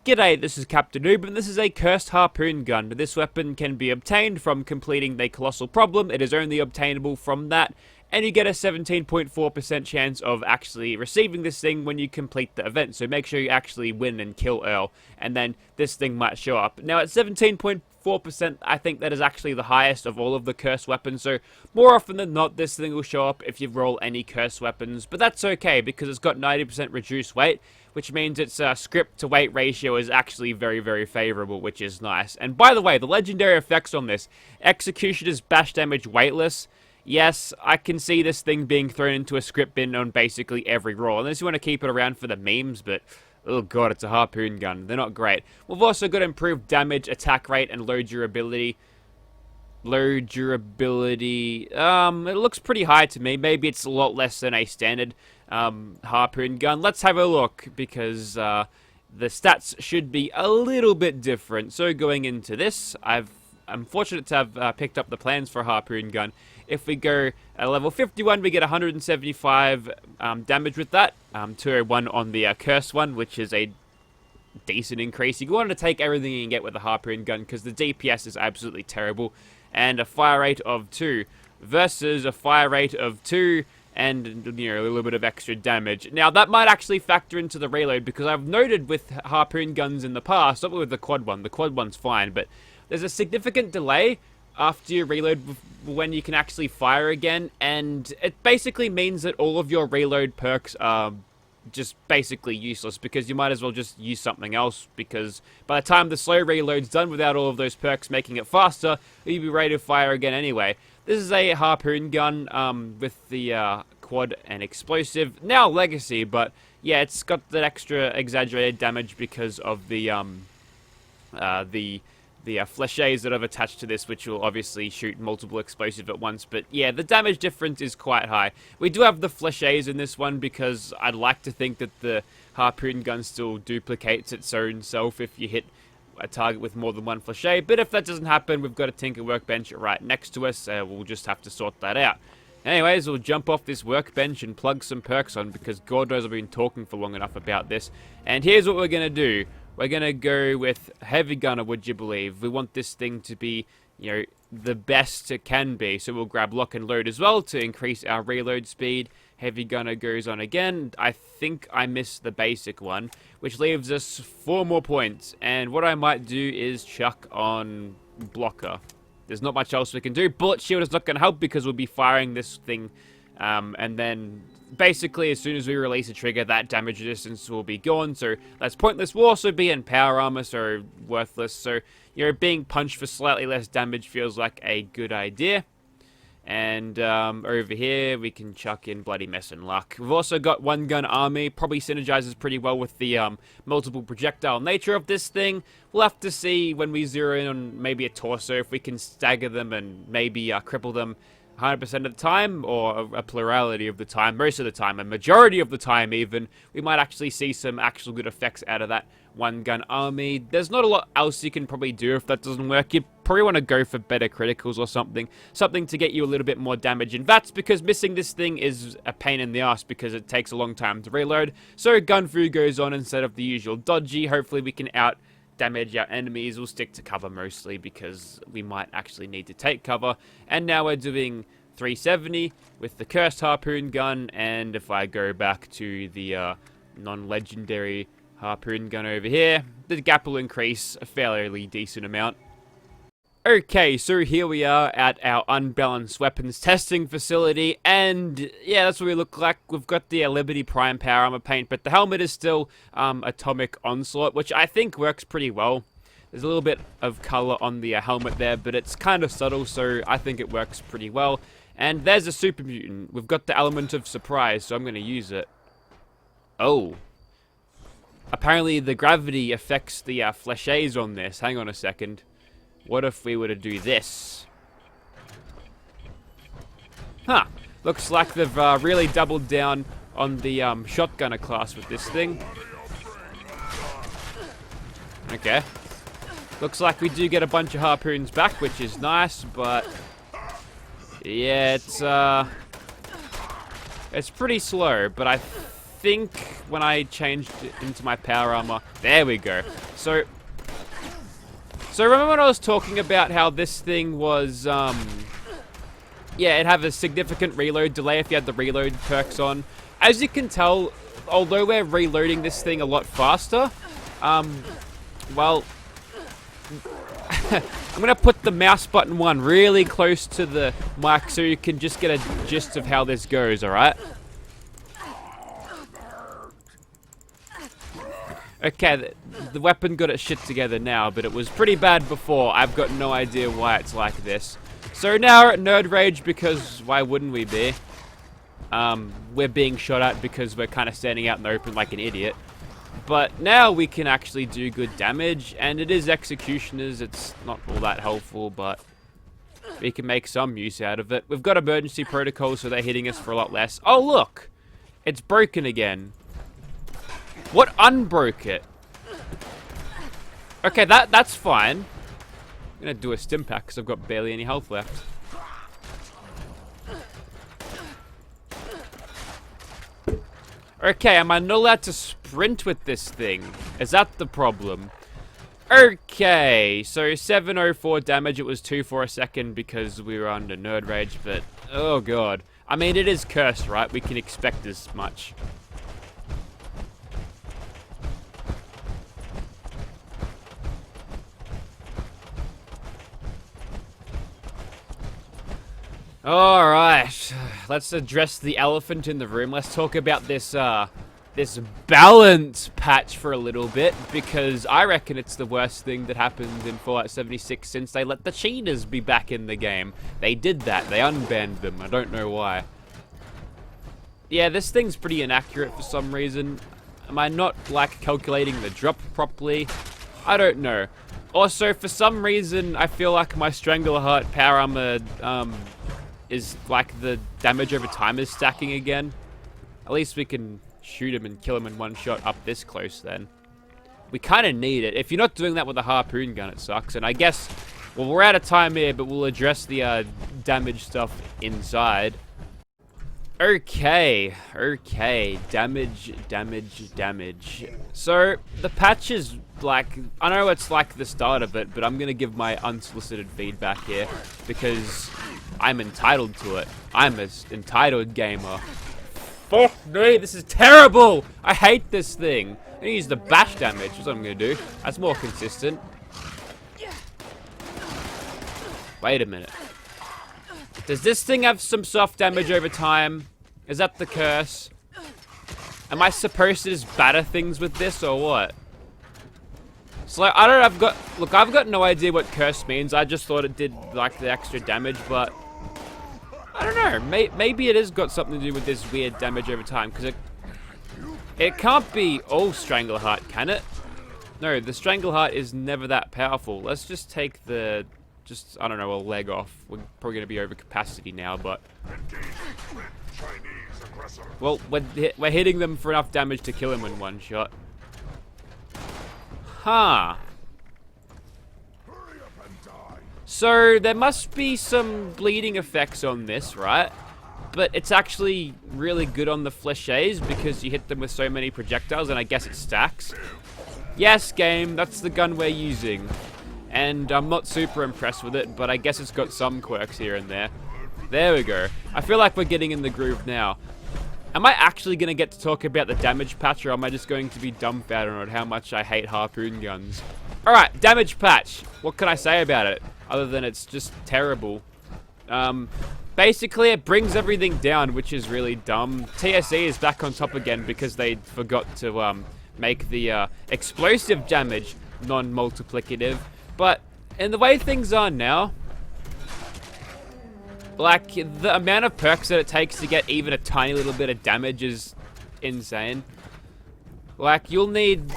G'day, this is Captainoob, and this is a cursed harpoon gun. This weapon can be obtained from completing the colossal problem. It is only obtainable from that, and you get a 17.4% chance of actually receiving this thing when you complete the event. So make sure you actually win and kill Earl, and then this thing might show up. Now at 17.4%, I think that is actually the highest of all of the cursed weapons. So more often than not, this thing will show up if you roll any cursed weapons, but that's okay because it's got 90% reduced weight, which means its script to weight ratio is actually very, very favorable, which is nice. And by the way, the legendary effects on this: Executioner's bash damage weightless. Yes, I can see this thing being thrown into a script bin on basically every roll, unless you want to keep it around for the memes, but oh god, it's a harpoon gun. They're not great. We've also got improved damage, attack rate, and low durability. Low durability, it looks pretty high to me. Maybe it's a lot less than a standard harpoon gun. Let's have a look, because the stats should be a little bit different. So going into this, I'm fortunate to have picked up the plans for a harpoon gun. If we go at level 51, we get 175 damage with that. 201 on the cursed one, which is a decent increase. You want to take everything you can get with a harpoon gun, because the DPS is absolutely terrible. And a fire rate of 2 versus a fire rate of 2 and, you know, a little bit of extra damage. Now, that might actually factor into the reload, because I've noted with harpoon guns in the past, not with the quad one. The quad one's fine, but there's a significant delay after you reload when you can actually fire again, and it basically means that all of your reload perks are just basically useless, because you might as well just use something else, because by the time the slow reload's done without all of those perks making it faster, you'll be ready to fire again anyway. This is a harpoon gun with the quad and explosive, now legacy, but yeah, it's got that extra exaggerated damage because of the flechets that I've attached to this, which will obviously shoot multiple explosives at once. But yeah, the damage difference is quite high. We do have the flechets in this one, because I'd like to think that the harpoon gun still duplicates its own self if you hit a target with more than one flechet. But if that doesn't happen, we've got a Tinker workbench right next to us. We'll just have to sort that out. Anyways, we'll jump off this workbench and plug some perks on, because God knows I've been talking for long enough about this. And here's what we're going to do. We're going to go with Heavy Gunner, would you believe? We want this thing to be, you know, the best it can be. So we'll grab Lock and Load as well to increase our reload speed. Heavy Gunner goes on again. I think I missed the basic one, which leaves us 4 more points. And what I might do is chuck on Blocker. There's not much else we can do. Bullet Shield is not going to help, because we'll be firing this thing. And then basically, as soon as we release a trigger, that damage resistance will be gone. So that's pointless. We'll also be in power armor, so worthless. So, you know, being punched for slightly less damage feels like a good idea. And over here, we can chuck in Bloody Mess and Luck. We've also got One Gun Army. Probably synergizes pretty well with the multiple projectile nature of this thing. We'll have to see when we zero in on maybe a torso, if we can stagger them and maybe cripple them 100% of the time, or a plurality of the time, most of the time, a majority of the time even. We might actually see some actual good effects out of that One Gun Army. There's not a lot else you can probably do if that doesn't work. You probably want to go for better criticals or something to get you a little bit more damage in VATS, because missing this thing is a pain in the ass, because it takes a long time to reload. So Gun Fu goes on instead of the usual dodgy. Hopefully we can damage our enemies. We'll stick to cover mostly, because we might actually need to take cover. And now we're doing 370 with the cursed harpoon gun, and if I go back to the non-legendary harpoon gun over here, the gap will increase a fairly decent amount. Okay, so here we are at our unbalanced weapons testing facility, and yeah, that's what we look like. We've got the Liberty Prime Power Armor paint, but the helmet is still Atomic Onslaught, which I think works pretty well. There's a little bit of color on the helmet there, but it's kind of subtle, so I think it works pretty well. And there's a Super Mutant. We've got the element of surprise, so I'm going to use it. Oh. Apparently the gravity affects the flechets on this. Hang on a second. What if we were to do this? Huh. Looks like they've really doubled down on the shotgunner class with this thing. Okay. Looks like we do get a bunch of harpoons back, which is nice, but yeah, it's pretty slow, but I think when I changed it into my power armor, there we go. So remember when I was talking about how this thing was, yeah, it'd have a significant reload delay if you had the reload perks on. As you can tell, although we're reloading this thing a lot faster, well, I'm gonna put the mouse button one really close to the mic so you can just get a gist of how this goes, alright? Okay, the weapon got its shit together now, but it was pretty bad before. I've got no idea why it's like this. So now we're at Nerd Rage because why wouldn't we be? We're being shot at because we're kind of standing out in the open like an idiot. But now we can actually do good damage, and it is Executioners. It's not all that helpful, but we can make some use out of it. We've got emergency protocols, so they're hitting us for a lot less. Oh, look! It's broken again. What unbroke it? Okay, that's fine. I'm gonna do a stim pack because I've got barely any health left. Okay, am I not allowed to sprint with this thing? Is that the problem? Okay, so 704 damage. It was 2 for a second because we were under Nerd Rage, but oh god. I mean, it is cursed, right? We can expect as much. Alright, let's address the elephant in the room. Let's talk about this, this balance patch for a little bit, because I reckon it's the worst thing that happened in Fallout 76 since they let the cheaters be back in the game. They did that, they unbanned them, I don't know why. Yeah, this thing's pretty inaccurate for some reason. Am I not, like, calculating the drop properly? I don't know. Also, for some reason, I feel like my Strangleheart power armor, is like the damage over time is stacking again. At least we can shoot him and kill him in one shot up this close then. We kind of need it. If you're not doing that with a harpoon gun, it sucks. And I guess, well, we're out of time here, but we'll address the damage stuff inside. Okay, damage. So, the patch is like, I know it's like the start of it, but I'm gonna give my unsolicited feedback here, because I'm entitled to it. I'm an entitled gamer. Fuck me, this is terrible! I hate this thing. I'm gonna use the bash damage, that's what I'm gonna do. That's more consistent. Wait a minute. Does this thing have some soft damage over time? Is that the curse? Am I supposed to just batter things with this, or what? So, like, I've got no idea what curse means. I just thought it did, like, the extra damage, but I don't know. Maybe it has got something to do with this weird damage over time, because it can't be all Strangleheart, can it? No, the Strangleheart is never that powerful. Let's just take the, I don't know, a leg off. We're probably going to be over capacity now, but well, we're hitting them for enough damage to kill him in one shot. Huh. So, there must be some bleeding effects on this, right? But it's actually really good on the flechets because you hit them with so many projectiles, and I guess it stacks. Yes, game, that's the gun we're using. And I'm not super impressed with it, but I guess it's got some quirks here and there. There we go. I feel like we're getting in the groove now. Am I actually going to get to talk about the damage patch, or am I just going to be dumbfounded on how much I hate harpoon guns? Alright, damage patch. What can I say about it? Other than it's just terrible. Basically, it brings everything down, which is really dumb. TSE is back on top again because they forgot to make the explosive damage non-multiplicative. But in the way things are now, like, the amount of perks that it takes to get even a tiny little bit of damage is insane. Like, you'll need,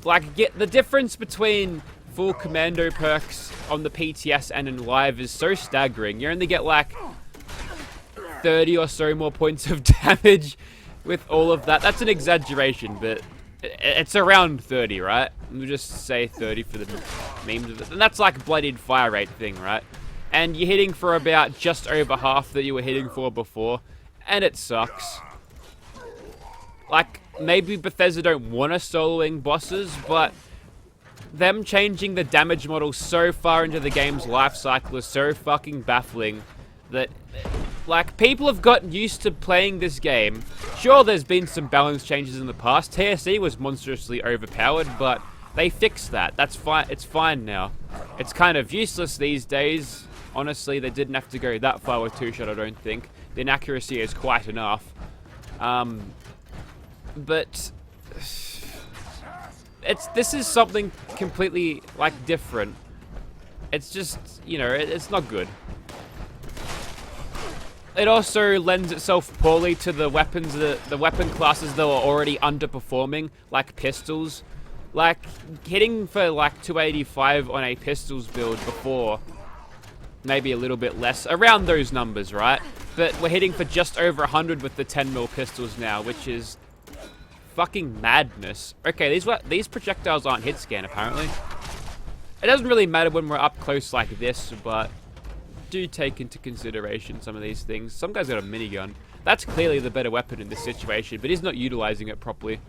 like, get the difference between full commando perks on the PTS and in live is so staggering. You only get, like, 30 or so more points of damage with all of that. That's an exaggeration, but it's around 30, right? We'll just say 30 for the memes of it. And that's like bloodied fire rate thing, right? And you're hitting for about just over half that you were hitting for before, and it sucks. like, maybe Bethesda don't want us soloing bosses, but them changing the damage model so far into the game's life cycle is so fucking baffling that, like, people have gotten used to playing this game. Sure, there's been some balance changes in the past. TSE was monstrously overpowered, but they fixed that. That's fine. It's fine now. It's kind of useless these days. Honestly, they didn't have to go that far with two-shot, I don't think. The inaccuracy is quite enough. But this is something completely, like, different. It's just, you know, it's not good. It also lends itself poorly to the weapons, the weapon classes that were already underperforming, like pistols. Like, hitting for like 285 on a pistols build before, maybe a little bit less, around those numbers, right? But we're hitting for just over 100 with the 10mm pistols now, which is fucking madness. Okay, these projectiles aren't hit scan, apparently. It doesn't really matter when we're up close like this, but do take into consideration some of these things. Some guy's got a minigun. That's clearly the better weapon in this situation, but he's not utilizing it properly.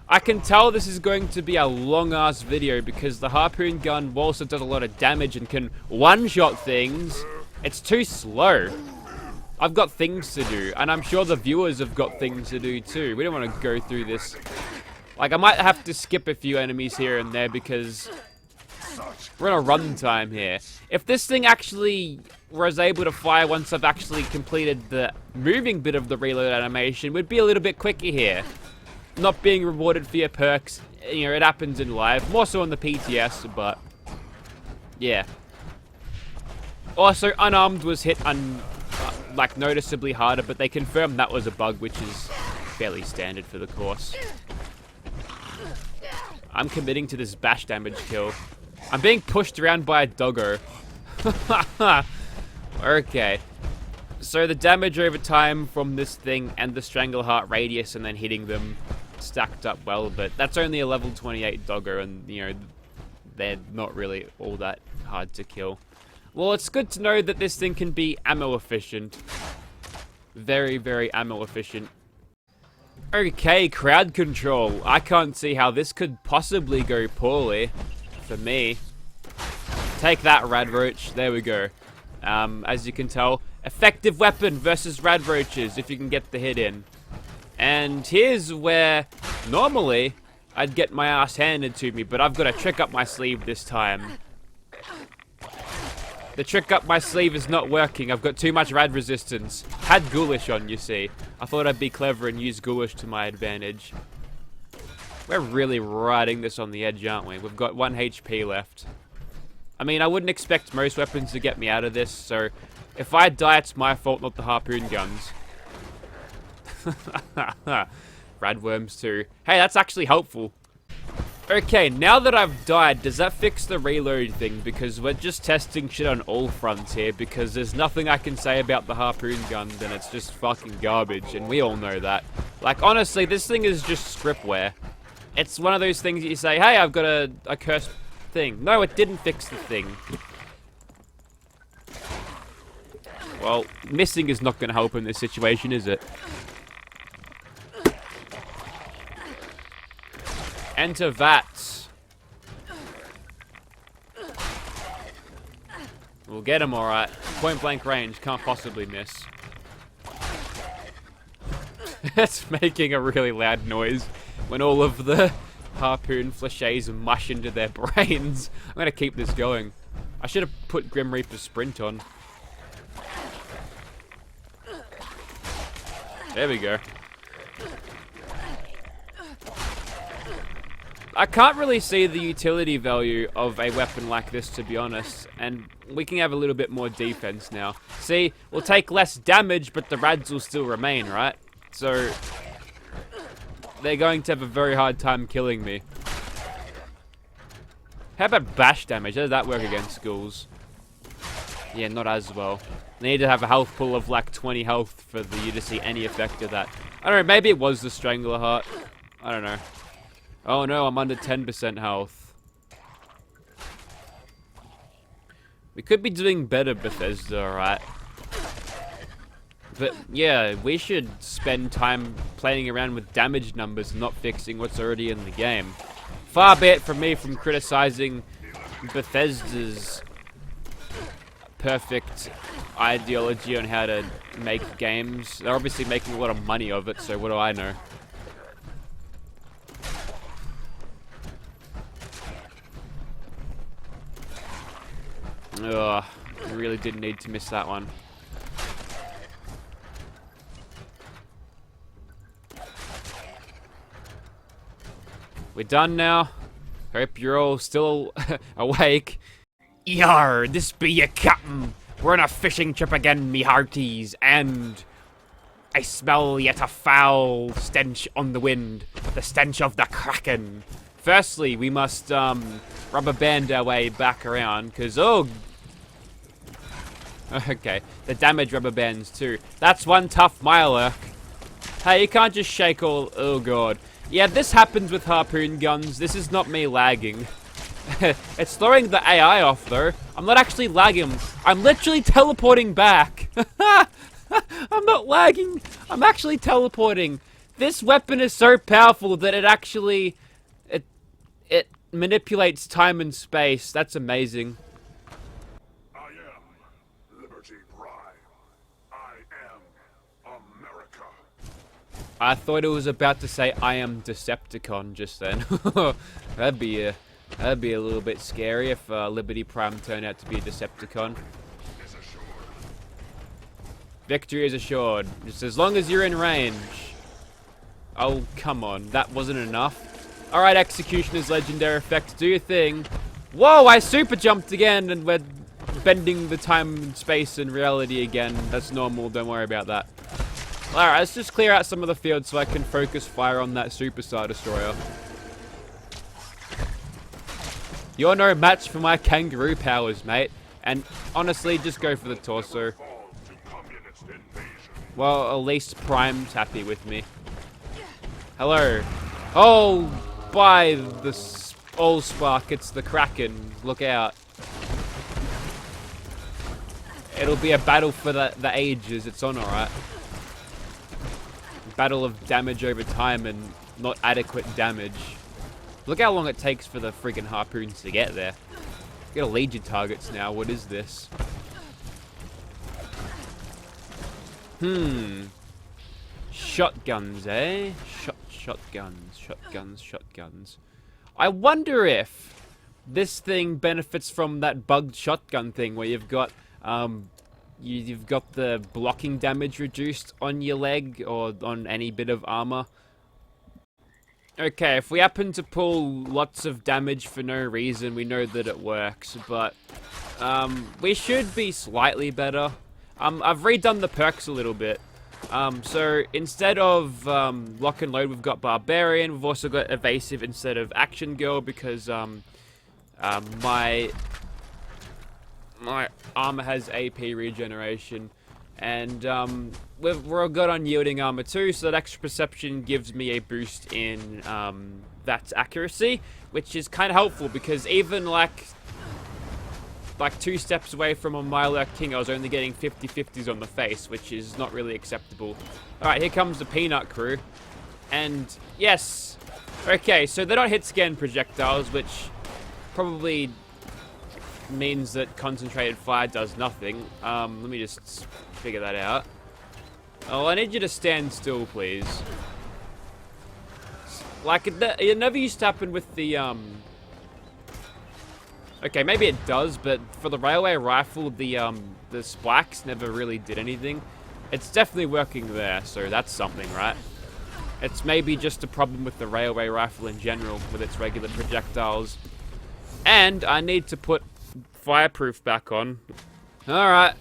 I can tell this is going to be a long-ass video because the Harpoon gun also does a lot of damage and can one-shot things. It's too slow. I've got things to do, and I'm sure the viewers have got things to do too. We don't want to go through this. Like, I might have to skip a few enemies here and there because we're on a run time here. If this thing actually was able to fire once I've actually completed the moving bit of the reload animation, we'd be a little bit quicker here. Not being rewarded for your perks, you know, it happens in life. More so on the PTS, but yeah. Also, unarmed was hit like noticeably harder, but they confirmed that was a bug, which is fairly standard for the course. I'm committing to this bash damage kill. I'm being pushed around by a doggo. Okay. So the damage over time from this thing and the Strangleheart radius and then hitting them stacked up well, but that's only a level 28 doggo, and, you know, they're not really all that hard to kill. Well, it's good to know that this thing can be ammo efficient. Very, very ammo efficient. Okay, crowd control. I can't see how this could possibly go poorly for me. Take that, Radroach. There we go. As you can tell, effective weapon versus Radroaches if you can get the hit in. And here's where normally I'd get my ass handed to me, but I've got a trick up my sleeve this time. The trick up my sleeve is not working. I've got too much rad resistance. Had Ghoulish on, you see. I thought I'd be clever and use Ghoulish to my advantage. We're really riding this on the edge, aren't we? We've got 1 HP left. I mean, I wouldn't expect most weapons to get me out of this, so if I die, it's my fault, not the Harpoon guns. Radworms too. Hey, that's actually helpful. Okay, now that I've died, does that fix the reload thing? Because we're just testing shit on all fronts here, because there's nothing I can say about the Harpoon gun, then it's just fucking garbage, and we all know that. Like, honestly, this thing is just scriptware. It's one of those things that you say, hey, I've got a cursed thing. No, it didn't fix the thing. Well, missing is not going to help in this situation, is it? Enter VATS. We'll get him alright. Point blank range, can't possibly miss. It's making a really loud noise when all of the Harpoon flechets mush into their brains. I'm gonna keep this going. I should have put Grim Reaper Sprint on. There we go. I can't really see the utility value of a weapon like this, to be honest, and we can have a little bit more defense now. See, we'll take less damage, but the rads will still remain, right? So, they're going to have a very hard time killing me. How about bash damage? How does that work against ghouls? Yeah, not as well. They need to have a health pool of like 20 health for you to see any effect of that. I don't know, maybe it was the Strangleheart. I don't know. Oh no, I'm under 10% health. We could be doing better, Bethesda, alright? But yeah, we should spend time playing around with damage numbers and not fixing what's already in the game. Far be it from me from criticizing Bethesda's perfect ideology on how to make games. They're obviously making a lot of money of it, so what do I know? Ugh, I really didn't need to miss that one. We're done now. Hope you're all still awake. Yar, this be your captain. We're on a fishing trip again, me hearties, and I smell yet a foul stench on the wind. The stench of the Kraken. Firstly, we must rubber band our way back around, because okay, the damage rubber bands too. That's one tough Mirelurk. Hey, you can't just shake all. Oh god. Yeah, this happens with harpoon guns. This is not me lagging. It's throwing the AI off though. I'm not actually lagging. I'm literally teleporting back. I'm not lagging. I'm actually teleporting. This weapon is so powerful that it actually it manipulates time and space. That's amazing. I am Liberty Prime. I am America. I thought it was about to say I am Decepticon just then. That'd be a little bit scary if Liberty Prime turned out to be a Decepticon. Victory is assured. Just as long as you're in range. Oh, come on. That wasn't enough. Alright, Executioner's legendary effect. Do your thing. Whoa, I super jumped again and we're bending the time and space and reality again. That's normal. Don't worry about that. Alright, let's just clear out some of the field so I can focus fire on that Superstar Destroyer. You're no match for my kangaroo powers, mate. And honestly, just go for the torso. Well, at least Prime's happy with me. Hello. Oh, by the Allspark, it's the Kraken. Look out. It'll be a battle for the ages. It's on, alright. Battle of damage over time and not adequate damage. Look how long it takes for the friggin' harpoons to get there. Get a Legion targets now. What is this? Shotguns, eh? Shotguns. I wonder if this thing benefits from that bugged shotgun thing where you've got you've got the blocking damage reduced on your leg or on any bit of armor. Okay, if we happen to pull lots of damage for no reason, we know that it works, but we should be slightly better. I've redone the perks a little bit. So instead of lock and load, we've got Barbarian. We've also got Evasive instead of Action Girl because my armor has AP regeneration. And we're good on yielding armor too, so that extra perception gives me a boost in that accuracy, which is kind of helpful because even like 2 steps away from a Mirelurk King, I was only getting 50/50s on the face, which is not really acceptable. Alright, here comes the Peanut crew. And yes, okay, so they're not hit scan projectiles, which probably means that concentrated fire does nothing. Let me just figure that out. Oh, I need you to stand still, please. Like, it never used to happen with the, okay, maybe it does, but for the railway rifle, the spikes never really did anything. It's definitely working there, so that's something, right? It's maybe just a problem with the railway rifle in general, with its regular projectiles. And I need to put fireproof back on. Alright.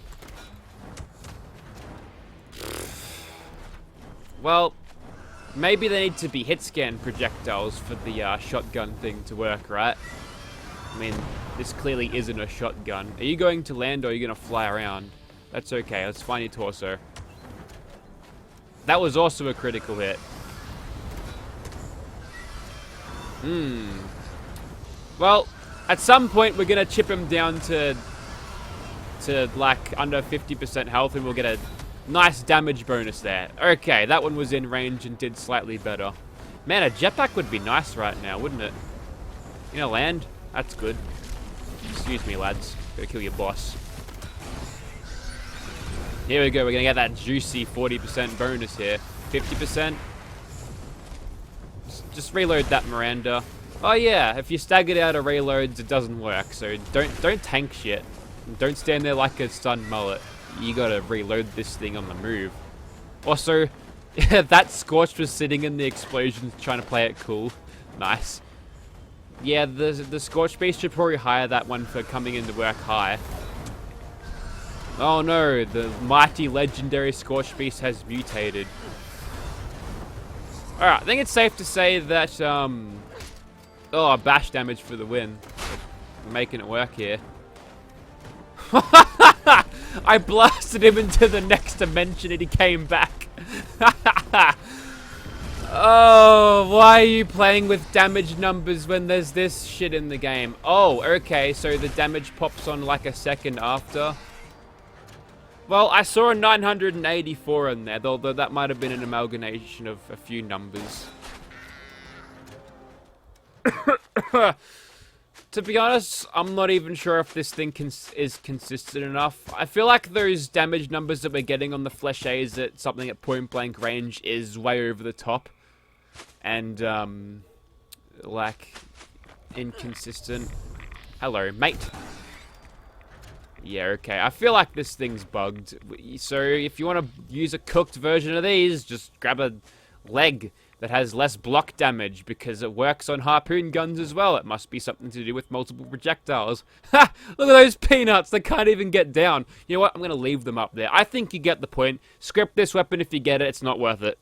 Well, maybe they need to be hit scan projectiles for the shotgun thing to work, right? I mean, this clearly isn't a shotgun. Are you going to land or are you going to fly around? That's okay, let's find your torso. That was also a critical hit. Well, at some point we're going to chip him down to like under 50% health and we'll get a Nice damage bonus there. Okay, that one was in range and did slightly better. Man, a jetpack would be nice right now, wouldn't it? You know, land? That's good. Excuse me, lads. Gotta kill your boss. Here we go, we're gonna get that juicy 40% bonus here. 50%. Just reload that Miranda. Oh yeah, if you staggered out of reloads, it doesn't work. So don't tank shit. Don't stand there like a stunned mullet. You gotta reload this thing on the move. Also, that Scorched was sitting in the explosions trying to play it cool. Nice. Yeah, the Scorched Beast should probably hire that one for coming into work high. Oh no, the mighty legendary Scorched Beast has mutated. Alright, I think it's safe to say that, oh, bash damage for the win. I'm making it work here. I blasted him into the next dimension and he came back. Oh, why are you playing with damage numbers when there's this shit in the game? Oh, okay, so the damage pops on like a second after. Well, I saw a 984 in there, although that might have been an amalgamation of a few numbers. To be honest, I'm not even sure if this thing is consistent enough. I feel like those damage numbers that we're getting on the Flechets at something at point blank range is way over the top. And, like, inconsistent. Hello, mate. Yeah, okay. I feel like this thing's bugged. So if you want to use a cooked version of these, just grab a leg that has less block damage because it works on harpoon guns as well. It must be something to do with multiple projectiles. Ha! Look at those peanuts. They can't even get down. You know what? I'm going to leave them up there. I think you get the point. Script this weapon if you get it. It's not worth it.